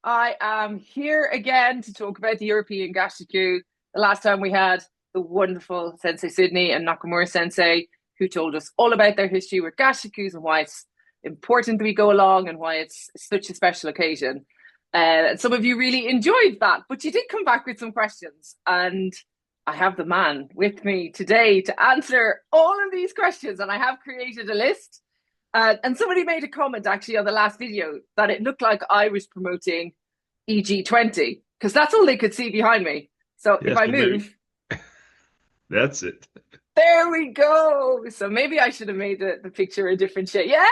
I am here again to talk about the European Gasshuku. The last time we had the wonderful Sensei Sydney and Nakamura Sensei, who told us all about their history with Gasshukus and why it's important that we go along and why it's such a special occasion. And some of you really enjoyed that, but you did come back with some questions. And I have the man with me today to answer all of these questions. And I have created a list. And somebody made a comment actually on the last video that it looked like I was promoting EG20 because that's all they could see behind me. So Yes, if I so move, that's it. there we go. So maybe I should have made the picture a different shape. Yeah.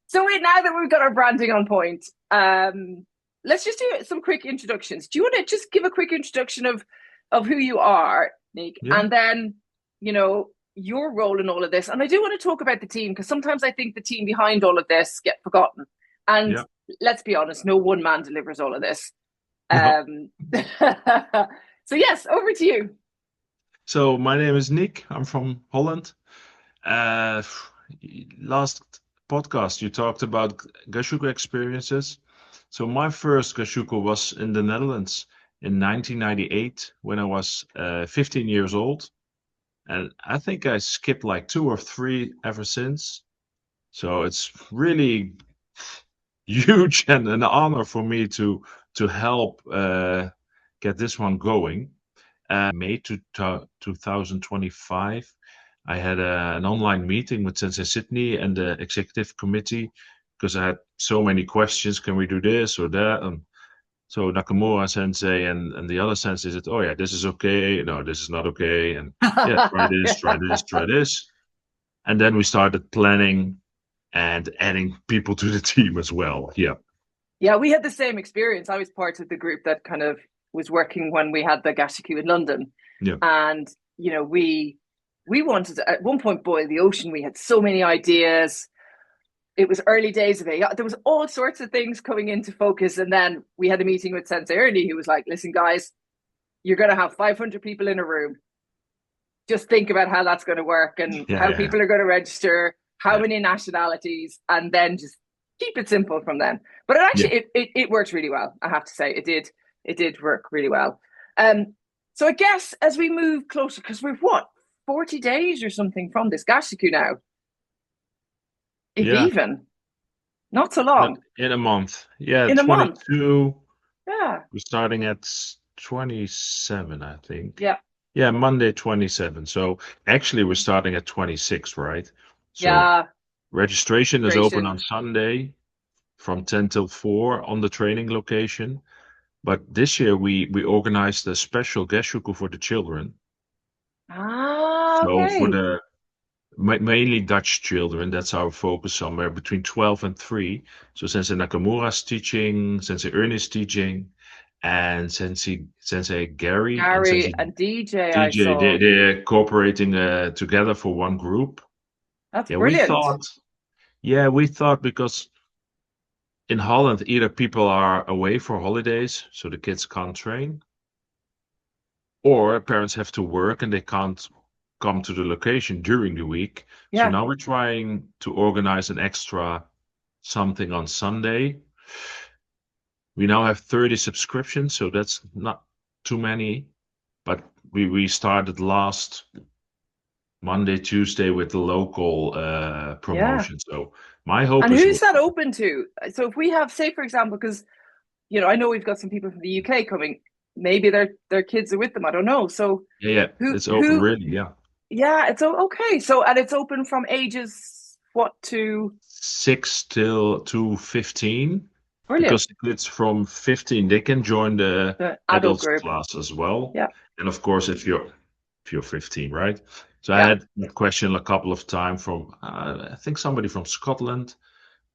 So now that we've got our branding on point, let's just do some quick introductions. Do you want to just give a quick introduction of who you are, Niek, Yeah, and then your role in all of this? And I do want to talk about the team because sometimes I think the team behind all of this get forgotten. And yeah. let's be honest, no one man delivers all of this. No. So yes, over to you. So my name is Nick. I'm from Holland. Uh, Last podcast you talked about Gasshuku experiences. So my first Gasshuku was in the Netherlands in 1998 when I was 15 years old. And I think I skipped like two or three ever since. So it's really huge and an honor for me to help get this one going. May 2025, I had an online meeting with Sensei Sydney and the executive committee because I had so many questions. Can we do this or that? So Nakamura Sensei and the other sensei said, "Oh yeah, this is okay. No, this is not okay. And yeah, try this, try this, try this." And then we started planning and adding people to the team as well. Yeah. Yeah, we had the same experience. I was part of the group that kind of was working when we had the Gasshuku in London. Yeah. And, we wanted to, at one point, boil the ocean. We had so many ideas. It was early days of AI. There was all sorts of things coming into focus. And then we had a meeting with Sensei Ernie, who was like, listen, guys, you're going to have 500 people in a room. Just think about how that's going to work and Yeah. how Yeah. people are going to register, how Yeah. many nationalities, and then just keep it simple from then. But Yeah. it worked really well. I have to say it did work really well. So I guess as we move closer, because we're what 40 days or something from this Gasshuku now, if Yeah. even not so In a, long in a month. Yeah. in a month. 22. Yeah, We're starting at 27, I think. yeah, Yeah, Monday 27. So actually, we're starting at 26, right? So yeah. registration is open Registration. on Sunday from 10 till 4 on the training location. But this year we organized a special Gasshuku for the children. Ah, So for okay. the mainly Dutch children, that's our focus somewhere between 12 and 3. So Sensei Nakamura's teaching, Sensei Ernest's teaching, and Sensei Gary and Gary Sensei and DJ, I DJ, saw. they're cooperating together for one group. That's Yeah, we brilliant. thought, we thought because in Holland, either people are away for holidays, so the kids can't train, or parents have to work and they can't come to the location during the week. So Yeah. now we're trying to organize an extra something on Sunday. We now have 30 subscriptions, so that's not too many, but we started last Monday, Tuesday with the local Yeah. promotion. So my hope And is who's that open to? So if we have, say, for example, because I know we've got some people from the UK coming. Maybe their kids are with them. I don't know. So yeah, yeah, who it's open who? really, yeah. Yeah, it's okay. So and it's open from ages what to 6 till to 15 brilliant. because it's from 15 they can join the The adult adults group. class as well. Yeah, And of course if you're 15, right? So I yeah. had that question a couple of times from I think somebody from Scotland,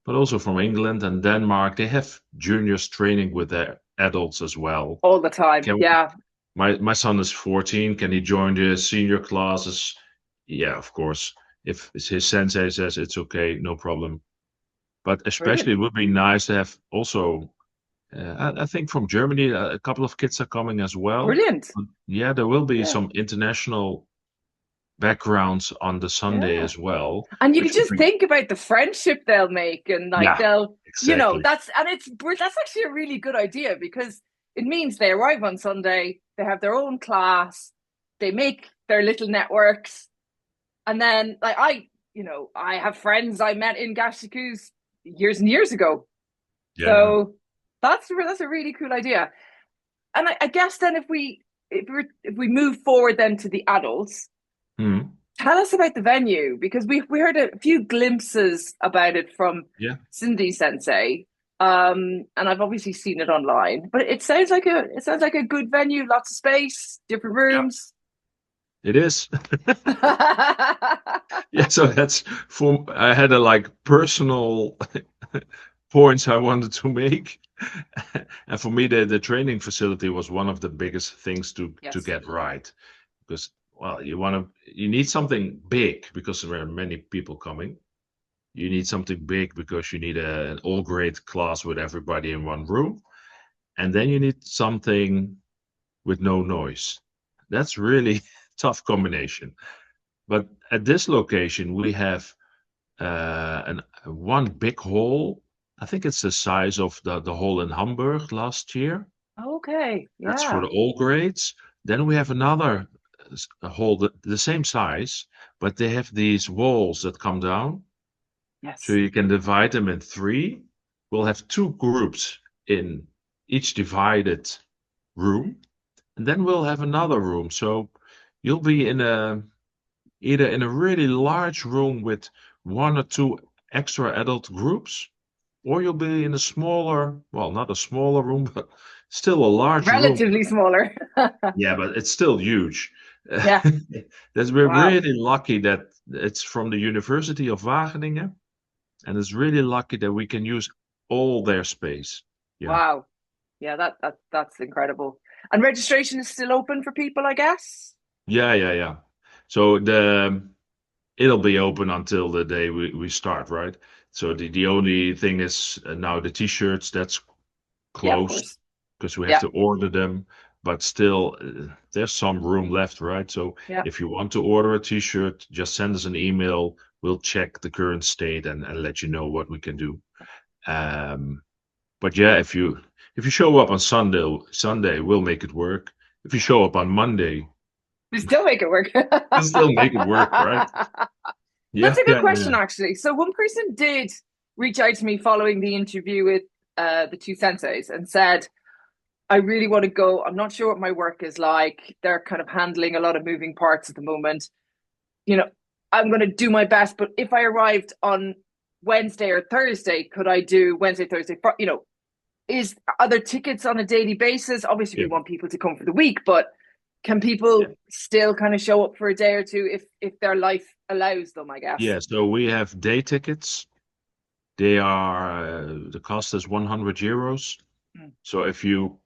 but also from England and Denmark. They have juniors training with their adults as well. All the time. Can Yeah, my son is 14. Can he join the senior classes? Yeah, of course. If his sensei says it's okay, no problem. But especially brilliant. it would be nice to have also, I think from Germany, a couple of kids are coming as well. Brilliant. But yeah, there will be Yeah. some international backgrounds on the Sunday Yeah. as well, And you can which will just be, think about the friendship they'll make, and like yeah, they'll, exactly. that's actually a really good idea because it means they arrive on Sunday, they have their own class, they make their little networks, and then like I have friends I met in Gashukus years and years ago. Yeah. So that's a really cool idea. And I guess then if we move forward then to the adults, Hmm. tell us about the venue because we heard a few glimpses about it from Yeah. Cindy Sensei. And I've obviously seen it online, but it sounds like a good venue, lots of space, different Yeah. rooms. It is. Yeah, so that's for I had a like personal points I wanted to make. And for me, the training facility was one of the biggest things to Yes. get right. Because, well, you need something big because there are many people coming. You need something big because you need an all grade class with everybody in one room. And then you need something with no noise. That's really tough combination. But at this location, we have one big hall. I think it's the size of the hall in Hamburg last year. Okay. That's for Yeah. the all grades. Then we have another hall, the same size, but they have these walls that come down. So Yes. you can divide them in three. We'll have two groups in each divided room. And then we'll have another room. So you'll be either in a really large room with one or two extra adult groups, or you'll be in a smaller, well, not a smaller room, but still a large room. Relatively smaller. Yeah, but it's still huge. Yeah. We're Wow. really lucky that it's from the University of Wageningen, and it's really lucky that we can use all their space. Yeah, Wow. Yeah, that's incredible. And registration is still open for people, I guess. yeah. So it'll be open until the day we start, right? So the only thing is now the t-shirts that's Yeah, of closed course. because we have Yeah. to order them, but still there's some room left, right? So Yeah. if you want to order a t-shirt, just send us an email. We'll check the current state and let you know what we can do. Um, but yeah, if you show up on Sunday, we'll make it work. If you show up on Monday, We still make it work. we'll still make it work, right? That's Yeah, a good yeah. question, actually. So one person did reach out to me following the interview with the two senseis and said, I really want to go. I'm not sure what my work is like. They're kind of handling a lot of moving parts at the moment. You know, I'm going to do my best, but if I arrived on Wednesday or Thursday, could I do Wednesday, Thursday? Is are there tickets on a daily basis? Obviously, we Yeah. want people to come for the week, but can Yeah. people still kind of show up for a day or two if their life allows them? I guess. Yeah, so we have day tickets. They are the cost is 100 euros. Mm. So if you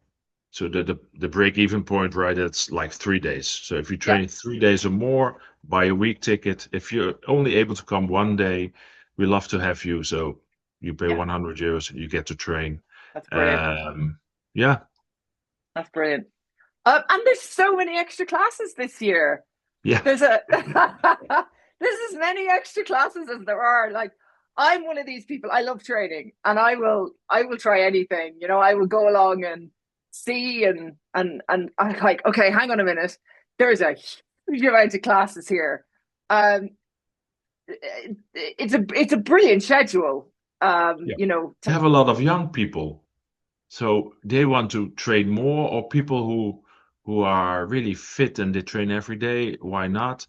so the break even point, right, it's like 3 days. So if you Yeah, train 3 days or more, buy a week ticket. If you're only able to come one day, we love to have you. So you pay yeah, 100 euros and you get to train. that's brilliant. Um, yeah, That's brilliant. And there's so many extra classes this year. yeah, There's a there's as many extra classes as there are. Like I'm one of these people. I love training, and I will try anything. I will go along and see and I'm like, okay, hang on a minute. There's a huge amount of classes here. Um, it's a brilliant schedule. yeah. We have a lot of young people. So they want to train more, or people who are really fit and they train every day. Why not?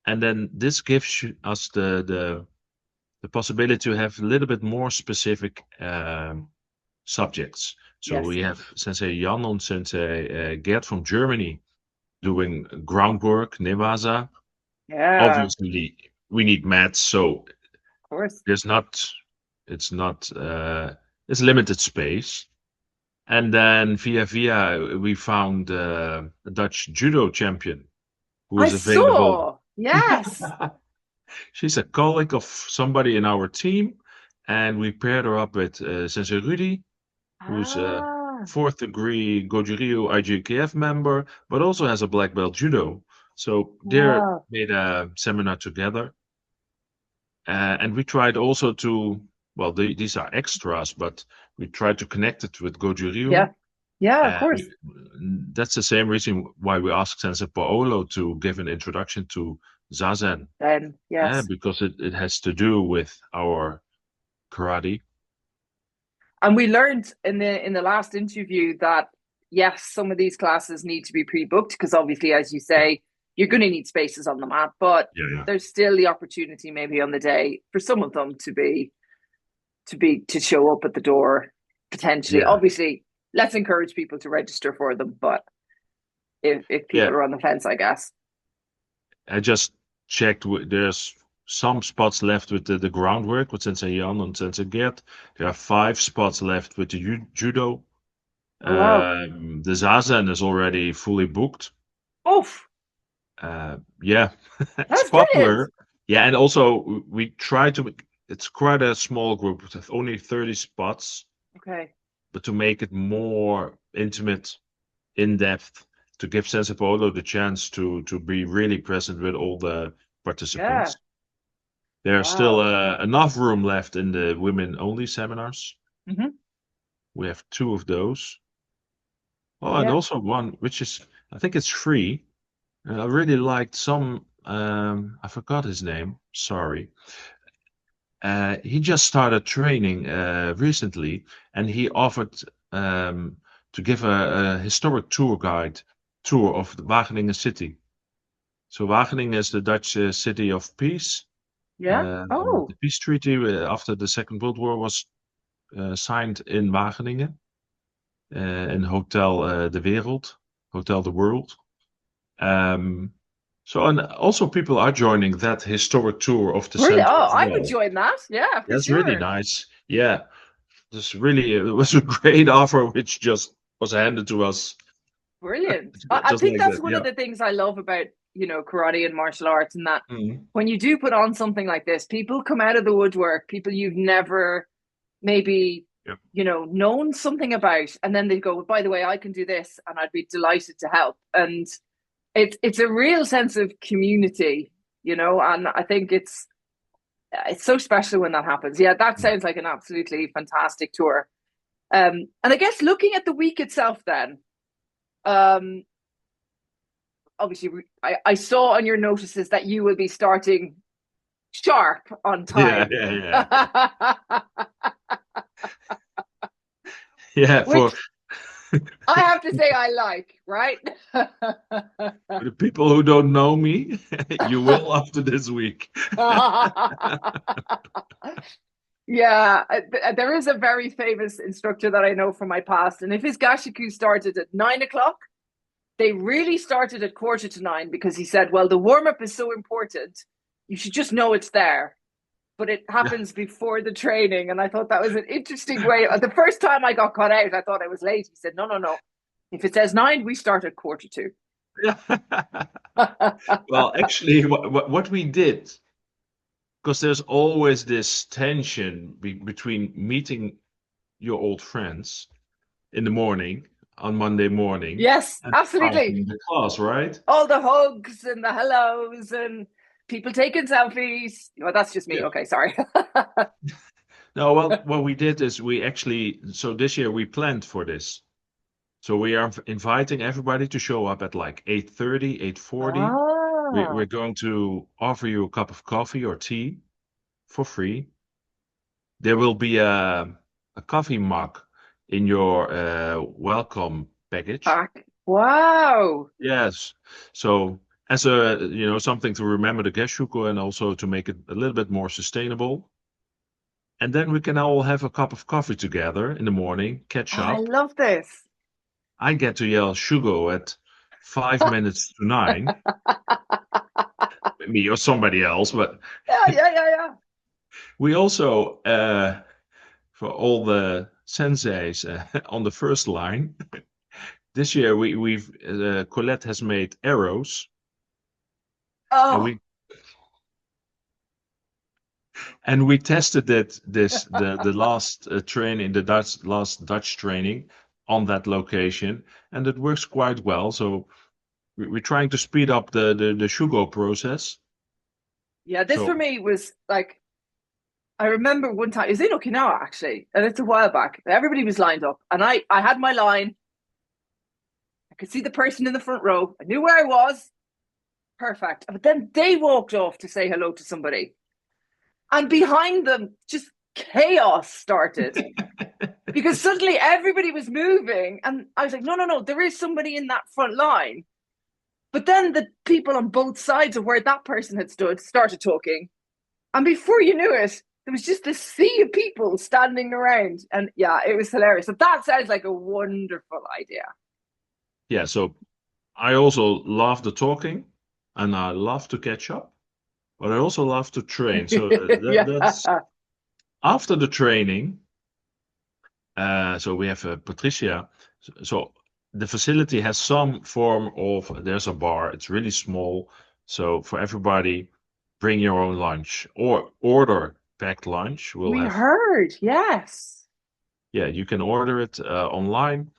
And then this gives us the possibility to have a little bit more specific subjects. So Yes, we have Sensei Jan and Sensei Gert from Germany doing groundwork, Nevasa. yeah, of Obviously, we need mats, so course. there's not, it's limited space. And then via we found a Dutch judo champion who I is available. saw. Yes. She's a colleague of somebody in our team, and we paired her up with Sensei Rudy, who's a Ah, fourth degree Goju-Ryu IGKF member, but also has a black belt judo. So there Wow. made a seminar together, and we tried also to, well, these are extras, but we tried to connect it with Yeah. Goju-Ryu. Yeah, of Uh, course. we- that's the same reason why we asked Sensei Paolo to give an introduction to Zazen, Then yes. because it has to do with our karate. And we learned in the last interview that yes, some of these classes need to be pre-booked because obviously, as you Yeah, say, you're going to need spaces on the mat, but yeah, yeah. there's still the opportunity maybe on the day for some of them to show up at the door potentially. Yeah, Obviously, let's encourage people to register for them, but if yeah. people are on the fence, I guess. I just checked. There's some spots left with the groundwork with Sensei Jan and Sensei Gert. There are 5 spots left with the judo. Oh wow. The Zazen is already fully booked. Oof. Yeah, it's That's brilliant. popular. Yeah, and also we try to it's quite a small group with only 30 spots, Okay. but to make it more intimate, in depth, to give Sensei Polo the chance to be really present with all the Yeah. participants. There's still Wow. enough room left in the women only seminars. Hmm. We have 2 of those. Oh, and Yeah. also one which is, I think it's free. I really liked some. I forgot his name. Sorry. He just started training recently, and he offered to give a historic tour guide tour of the Wageningen city. So Wageningen is the Dutch city of peace. Yeah. Oh, The peace treaty after the Second World War was signed in Wageningen, in Hotel De Wereld, Hotel de World. Um, so, and also people are joining that historic tour of the really? center Oh, as I would well. join that. Yeah, for That's really sure. nice. Yeah, this really it was a great offer, which just was handed to us Brilliant. I just think like that's that. one of Yeah. the things I love about, karate and martial arts, and that Mhm. when you do put on something like this, people come out of the woodwork, people you've never maybe, Yeah. known something about, and then they go, by the way, I can do this, and I'd be delighted to help. And it's a real sense of community, and I think it's so special when that happens. Yeah, that Yeah. sounds like an absolutely fantastic tour. And I guess looking at the week itself, then, um, obviously, I saw on your notices that you will be starting sharp on Yeah. time, Yeah. Yeah. Yeah. For which I have to say I like, right? the people who don't know me, you will after this week. Yeah, there is a very famous instructor that I know from my past, and if his gashiku started at 9 o'clock, they really started at 8:45 because he said, well, the warm up is so important. You should just know it's there. But it Yeah. happens before the training. And I thought that was an interesting way. The first time I got caught out, I thought I was late. He said, no, no, no. If it says 9, we start at 8:45. Well, actually, what we did, because there's always this tension between meeting your old friends in the morning on Monday morning Yes, and absolutely. starting the class, right? All the hugs and the hellos and people taking selfies. Well, that's just me. Yeah. Okay, sorry. No, well, what we did is we actually, so this year we planned for this. So we are inviting everybody to show up at like 8:30, 8:40. We're Ah, going to offer you a cup of coffee or tea for free. There will be a coffee mug in your welcome package. back. Wow. Yes. So as a, something to remember the Gasshuku and also to make it a little bit more sustainable. And then we can all have a cup of coffee together in the morning, catch Oh, I up. love this. I get to yell Shugo at 5 minutes to 9, me or somebody else, but Yeah, yeah, yeah, yeah. we also, for all the senseis on the first line, this year we've Colette has made arrows, and Oh, we tested it the last training, the last Dutch training on that location, and it works quite well. So we're trying to speed up the shugo process. Yeah, this for So me was like, I remember one time, it was in Okinawa actually, and it's a while back. Everybody was lined up, and I had my line. I could see the person in the front row. I knew where I was. Perfect. But then they walked off to say hello to somebody. And behind them, just chaos started because suddenly everybody was moving. And I was like, no, no, no, there is somebody in that front line. But then the people on both sides of where that person had stood started talking. And before you knew it, there was just this sea of people standing around. And yeah, it was hilarious. So that sounds like a wonderful idea. yeah, so I also love the talking, and I love to catch up, but I also love to train. So Yeah. that's after the training. So we have Patricia. So the facility has some form of, there's a bar. It's really small. So for everybody, bring your own lunch or order packed lunch. We'll We have, heard, yes. yeah, you can order it online.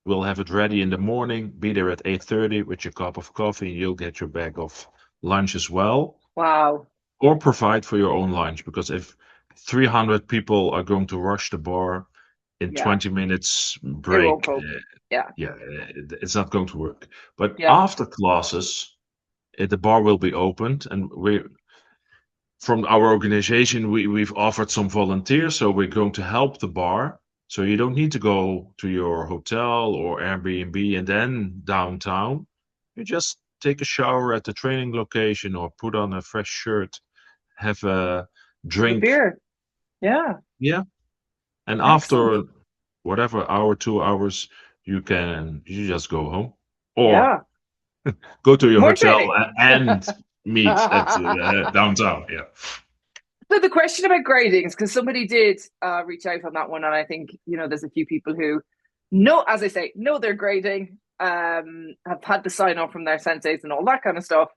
We'll have it ready in the morning. Be there at 8:30 with your cup of coffee. You'll get your bag of lunch as well, Wow. or provide for your own lunch. Because if 300 people are going to rush the bar in Yeah. 20 minutes It won't break, cope. Yeah. yeah, it's not going to work. But Yeah. after classes, the bar will be opened, and we, from our organization, we've offered some volunteers, so we're going to help the bar. So you don't need to go to your hotel or Airbnb and then downtown. You just take a shower at the training location or put on a fresh shirt, have a Have a drink. beer. Yeah. Yeah. And Excellent. after whatever hour, 2 hours, you just go home or Yeah. go to your More hotel training. and meet at downtown. Yeah. So the question about gradings, because somebody did reach out on that one, and I think there's a few people who know, as I say, know their grading, have had the sign off from their senseis and all that kind of stuff.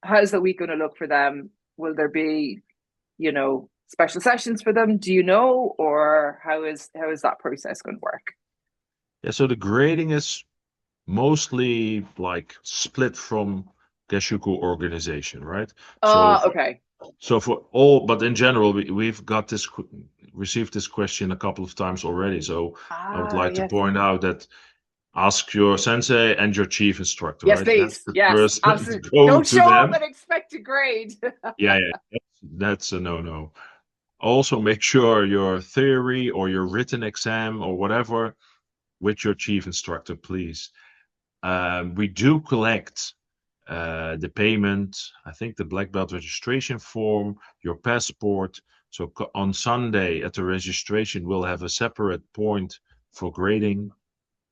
How's the week going to look for them? Will there be, special sessions for them? Do you know, or how is that process going to work? Yeah. So the grading is mostly like split from Gasshuku organization, right? So Okay. for all, but in general, we've got this received this question a couple of times already. So I would like to Yes. point out that ask your sensei and your chief instructor, Yes, right? That's please. the Yes, first absolutely. go Don't to show up them. and expect a grade. Yeah, yeah, that's a no-no. Also, make sure your theory or your written exam or whatever with your chief instructor, please. We do collect the payment, I think the black belt registration form, your passport. So on Sunday at the registration, we'll have a separate point for grading.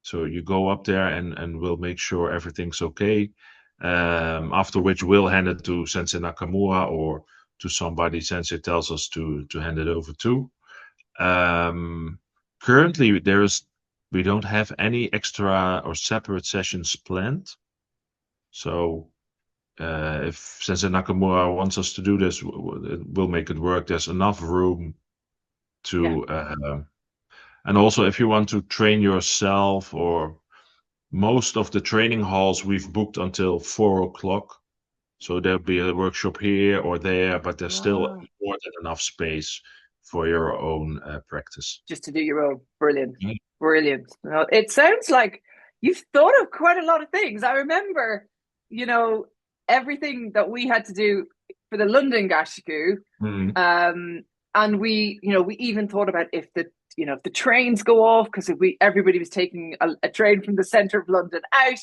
So you go up there and we'll make sure everything's okay. After which we'll hand it to Sensei Nakamura or to somebody Sensei tells us to hand it over to. Um, Currently, we don't have any extra or separate sessions planned. So if Sensei Nakamura wants us to do this, we'll make it work. There's enough room Yeah. to, and also if you want to train yourself, or most of the training halls we've booked until 4 o'clock. So there'll be a workshop here or there, but there's still Ah, more than enough space for your own practice. just to do your own. Brilliant. Mhm. Brilliant. Well, it sounds like you've thought of quite a lot of things. I remember, you know, everything that we had to do for the London Gasshuku. Mhm. Um, and we even thought about if the trains go off, because if we everybody was taking a train from the center of London out.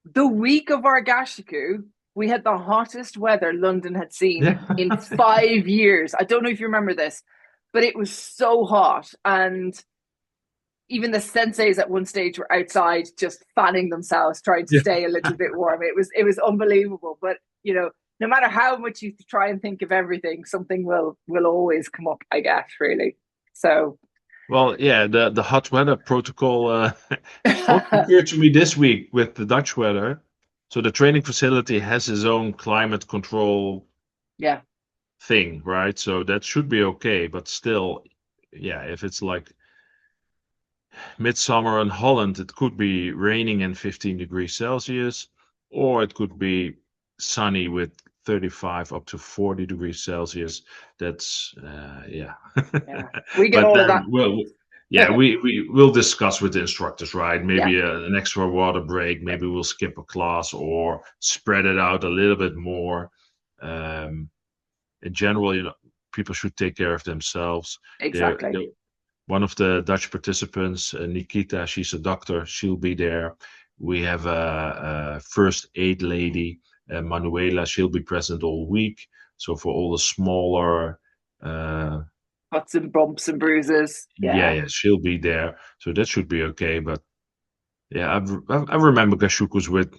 The week of our Gasshuku, we had the hottest weather London had seen Yeah. in 5 years. I don't know if you remember this, but it was so hot. And even the senseis at one stage were outside just fanning themselves, trying to Yeah. stay a little bit warm. It was unbelievable. But no matter how much you try and think of everything, something will always come up, I guess, really. So Well, yeah, the hot weather protocol also occurred to me this week with the Dutch weather. So the training facility has its own climate control yeah. thing, right? So that should be okay, but still, yeah, if it's like midsummer in Holland, it could be raining and 15 degrees Celsius, or it could be sunny with 35 up to 40 degrees Celsius. That's yeah. Yeah, we get But all of then that. yeah, we will discuss with the instructors, right? Yeah, Maybe an extra water break. Maybe we'll skip a class or spread it out a little bit more. Um, in general, people should take care of themselves. exactly. They're one of the Dutch participants, Nikita, she's a doctor. She'll be there. We have a first aid lady, Manuela. She'll be present all week. So for all the smaller, uh, Cuts and bumps and bruises. yeah, Yeah. yeah, she'll be there. So that should be okay. But yeah, I remember Gashukus with,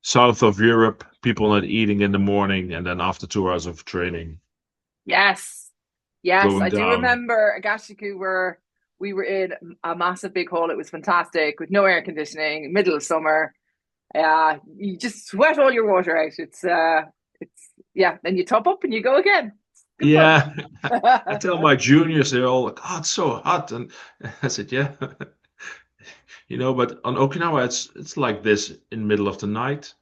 south of Europe, people not eating in the morning, and then after 2 hours of training, Yes. Yes, going I do down. remember a Gashuku where we were in a massive big hall. It was fantastic with no air conditioning, middle of summer. You just sweat all your water out. It's yeah, then you top up and you go again. Good fun. Yeah, I tell my juniors, they're all like, "Oh, it's so hot," and I said, "Yeah, but on Okinawa, it's like this in middle of the night,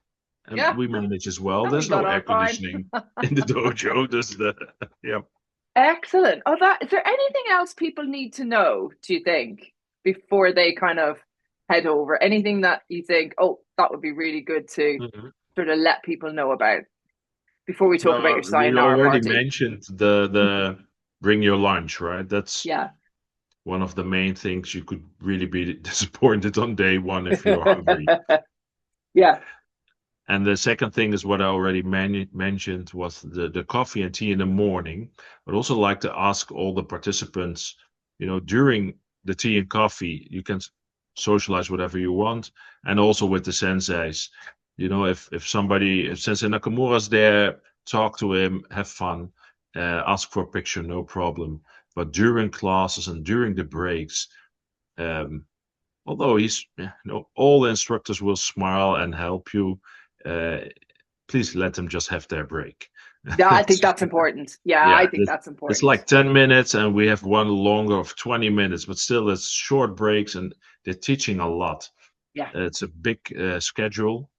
and Yeah, we manage as well. and we There's got no air on fine. conditioning in the dojo. There's the yeah, Excellent. Oh, that is there anything else people need to know, do you think, before they kind of head over? Anything that you think, oh, that would be really good to Mhm. sort of let people know about before we talk about your Well, we sayonara already party? mentioned the bring your lunch, right? That's Yeah. one of the main things. You could really be disappointed on day one if you're hungry. Yeah. And the second thing is what I already mentioned was the coffee and tea in the morning. I'd also like to ask all the participants, during the tea and coffee, you can socialize whatever you want, and also with the senseis. If Sensei Nakamura's there, talk to him, have fun, ask for a picture, no problem. But during classes and during the breaks, um, although all the instructors will smile and help you, uh, please let them just have their break. Yeah, I think that's important. Yeah, I Yeah, think that's it's important. like 10 minutes, and we have one longer of 20 minutes, but still, it's short breaks, and they're teaching a lot. Yeah. It's a big schedule.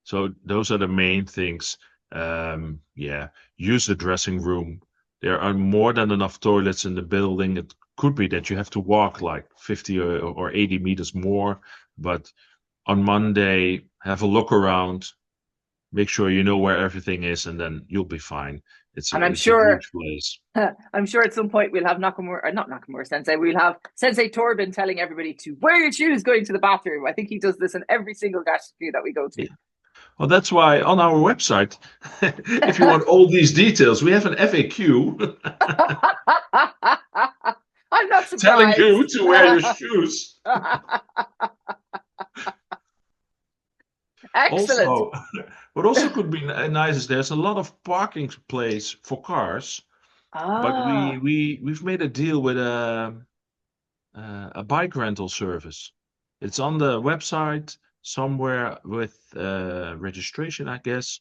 So those are the main things. Yeah, use the dressing room. There are more than enough toilets in the building. It could be that you have to walk like 50 or 80 meters more, but on Monday, have a look around, make sure you know where everything is, and then you'll be fine. It's And a I'm it's a sure huge place. I'm sure at some point we'll have Nakamura, or not Nakamura Sensei, we'll have Sensei Torben telling everybody to wear your shoes going to the bathroom. I think he does this in every single Gashuku that we go to. Yeah. Well, that's why on our website, if you want all these details, we have an FAQ I'm not telling you surprised. to wear your shoes. Excellent. Also, what also could be nice is there's a lot of parking place for cars, but we Ah, we we've made a deal with a bike rental service. It's on the website somewhere with registration, I guess.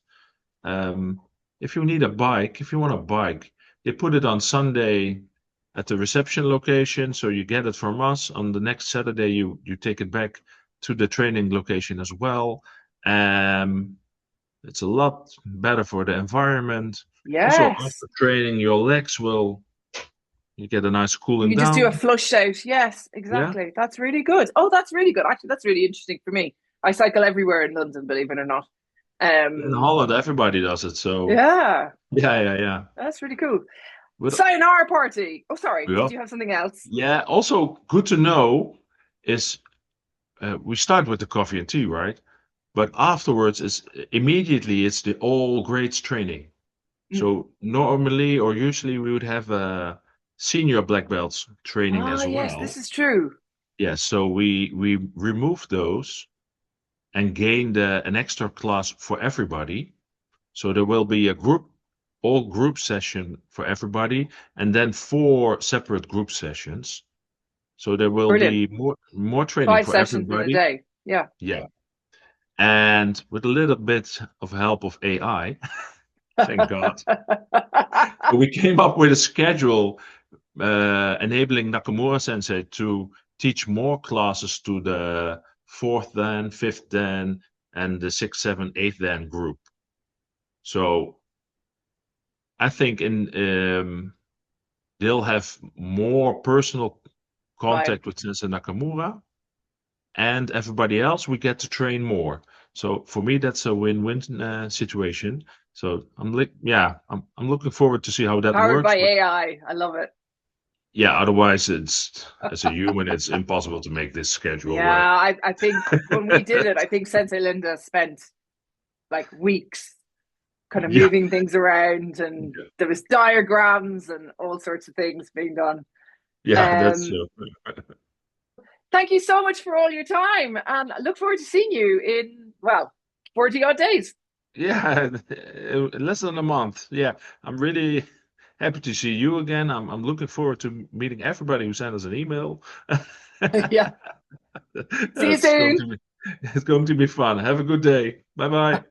Um, if you need a bike, if you want a bike, they put it on Sunday at the reception location, so you get it from us. On the next Saturday, you take it back to the training location as well. Um, it's a lot better for the environment. Also, yes. after training, your legs will you get a nice You cooling can just do a down. flush out. Yes, Yeah. exactly. That's really good. Oh, that's really good. Actually, that's really interesting for me. I cycle everywhere in London, believe it or not. In Um, Holland, everybody does it. So yeah, yeah, yeah, yeah. that's really cool. But Sayonara party. Oh, sorry. yeah, Did you have something else? yeah. Also, good to know is we start with the coffee and tea, right? But afterwards, is immediately it's the all grades training. Mm. So normally or usually we would have a senior black belts training Ah, as yes, this well. is true. Yeah, so we remove those and gained an extra class for everybody. So there will be a all group session for everybody, and then 4 separate group sessions. So there will Brilliant. be more training Five for sessions in a everybody. day. Yeah. Yeah, and with a little bit of help of AI, thank God. So we came up with a schedule enabling Nakamura Sensei to teach more classes to the 4th Dan, 5th Dan, and the 6th, 7th, 8th Dan group. So I think they'll have more personal contact with Sensei Nakamura, and everybody else we get to train more. So for me, that's a win-win situation. So I'm looking forward to see how that Powered works. by But AI. I love it. yeah, otherwise it's as a human, it's impossible to make this schedule work. Yeah, I think when we did it, I think Sensei Linda spent like weeks kind of Yeah, moving things around, and there was diagrams and all sorts of things being done. yeah, that's Um, Thank you so much for all your time, and I look forward to seeing you in, well, 40 odd days. yeah, less than a month. Yeah, I'm really happy to see you again. I'm looking forward to meeting everybody who sent us an email. Yeah. See you It's going soon. to be it's going to be fun. Have a good day. Bye bye.